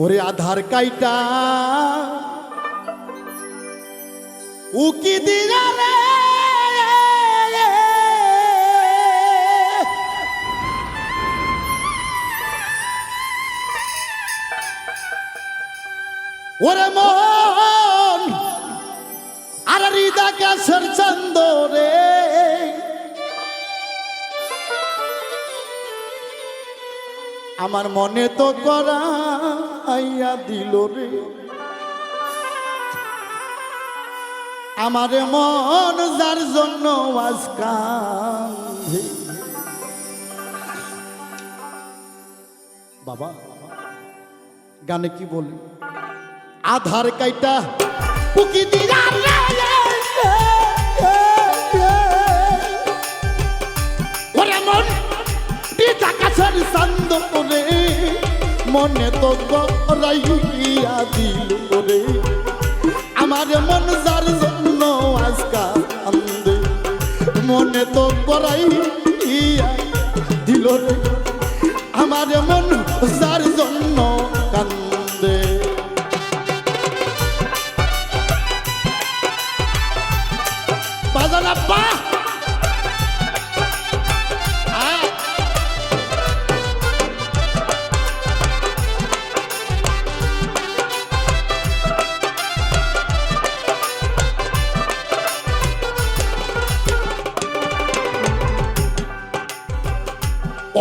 ওরে আধার কাইটা উকি দিরা রে ওরে মন আর হৃদা কাছের চন্দ রে আমার মনে তো করাইয়া দিল রে আমারে মন যার জন্য আজ কাঁদে বাবা গানে কি বলি আধার কাইটা পুকি দিরা রে ওরে মন দিদা কাছের চন্দ রে মনে তো করাইয়া দিল রে আমার মন যার জন্য আজ কান্দে মনে তো করাইয়া দিল রে আমার মন যার জন্য কান্দে বাজান আব্বা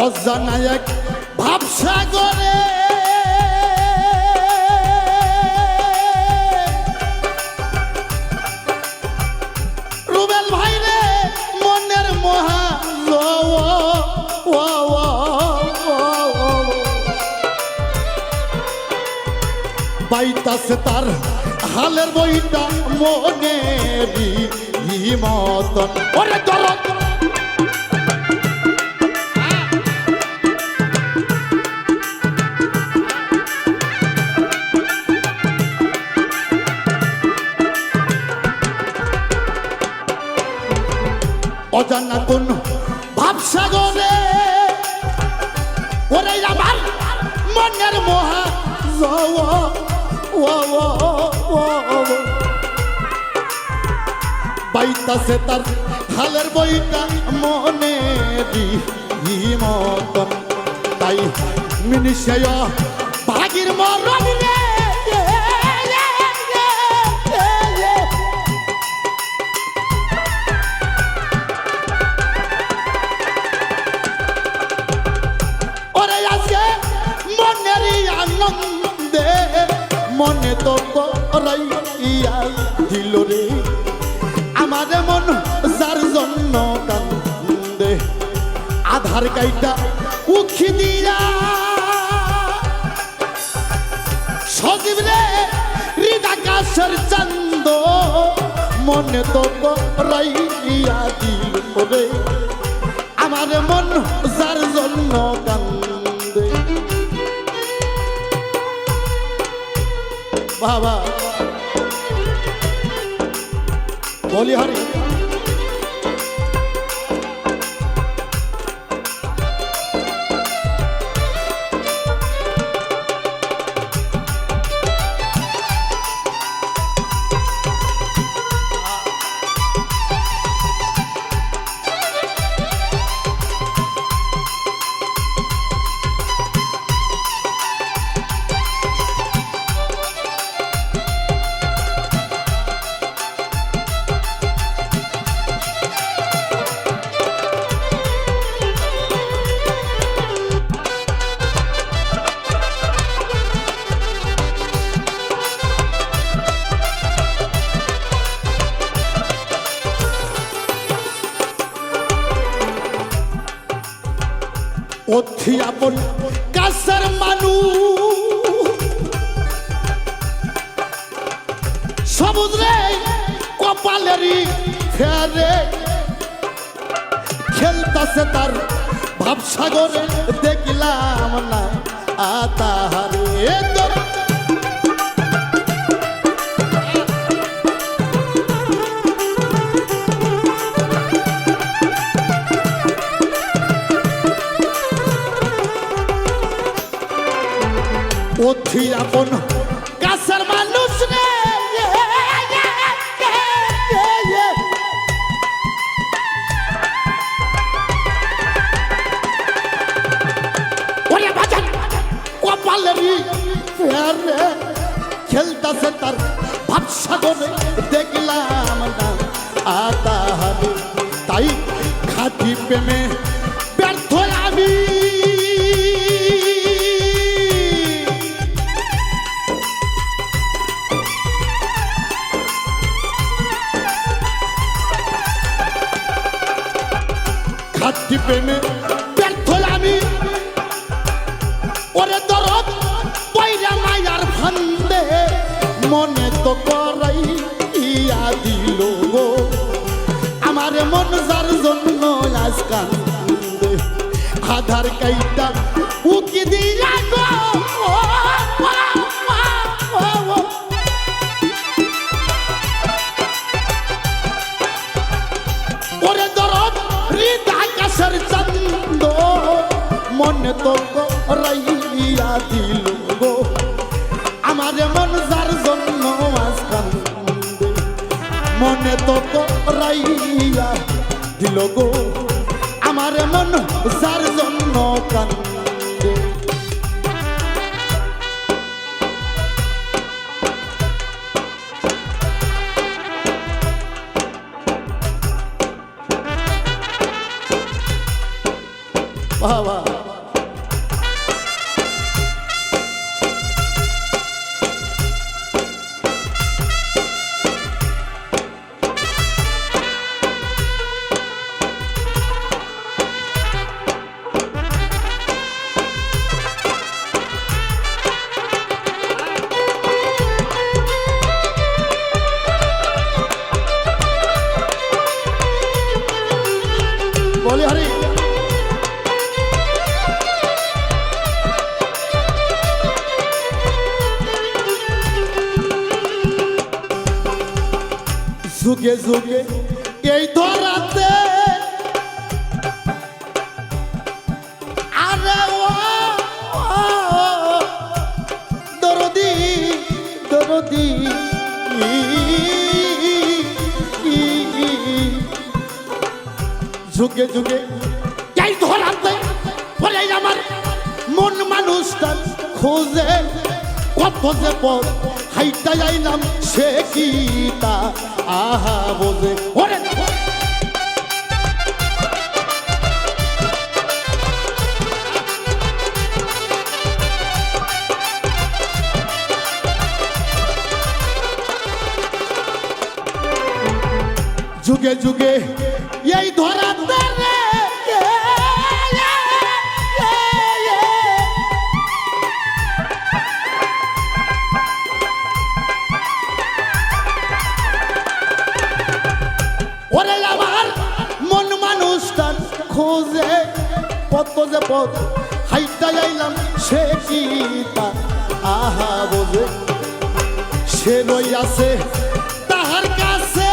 অজানা এক ভাবসাগরে রুবেল ভাই রে মনের মহা পাইতাছে তার হালের বইটা মনের মতন ওরে দরদ অজানা কোন ভাবসাগরে ওরে আমার মনের মহা পাইতাছে তার হালের বইটা মনের মতন তাই মিনিষেয় ভাগির মরণ রে আনন্দে মনে তো করাইয়া দিল রে আমার মন যার জন্য কান্দে আধার কাইটা উখি দিয়া সজীব রে হৃদা কাছের চন্দ মনে তো করাইয়া দিল রে আমার মন যার জন্য কান্দে বাবা বলি হরি অথি আপন কাছের মানুষ সবুজ রে কপালেরই ফেরে খেলতাছে তার ভাবসাগরে দেখলাম না তাহারে অথি আপন কাছের মানুষ রে ওরে বাজান কপালেরই ফেরে খেলতাছে তার ভাবসাগরে দেখলাম না আতাহারে তাই খাঁটি প্রেমে ব্যর্থ আমি খাঁটি প্রেমে ব্যর্থ আমি ওরে দরদ পয়রা মায়ার ফান্দে মনে তো করাই ইয়া দিল গো আমার মন যার জন্য আজ কান্দে আধার কাইটা উকি দিয়া গো ওরে দরদ হৃদয় আকাশের চন্দ মনে তো করাইয়া দিল গো আমার মন যার জন্য আজ কান্দে মনে তো করাইয়া দিল গো আমার মন যার জন্য কান্দে বাবা বলি হরি যুগে যুগে এই ধরাতে আরে ও দরদি দরদি যুগে যুগে এই ধরাতে বলে আমার মন মানুষটা খোঁজে কত যে পথ হাইটা যাইলাম সে কি তা আহা বোঝে ওরে যুগে যুগে এই ধরাতে রে ওরে আমার মন মানুষটার খোঁজে কত যে পথ হাইটা যাইলাম সে কি তা আহা বোঝে সে রই আছে তাহার কাছে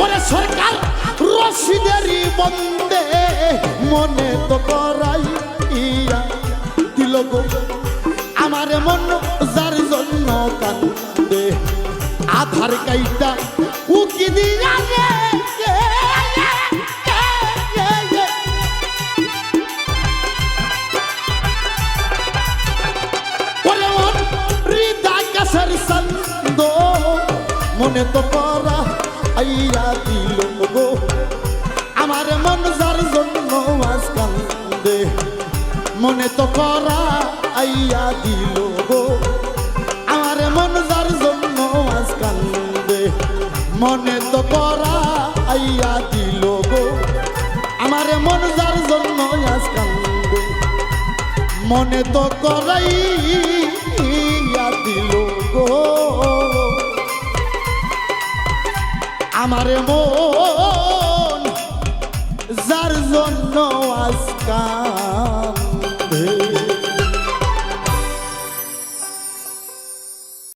ওরে সরকার রশিদেরই বন্দে মনে তো করাই ইয়া দিল গো আমার মন যার জন্য কান্দে আধার কাইটা উকি দিয়া হৃদয় কাছের চন্দ মনে তো করা আইয়া দিল গো আমার মন যার জন্য আজ কান্দে মনে তো করা আইয়া দিল গো আমার মন যার জন্য আজ কান্দে মনে তো করা আইয়া দিল গো আমার মন যার জন্য আজ কান্দে মনে তো করাইয়া দিল গো আমার মন যার জন্য আজকা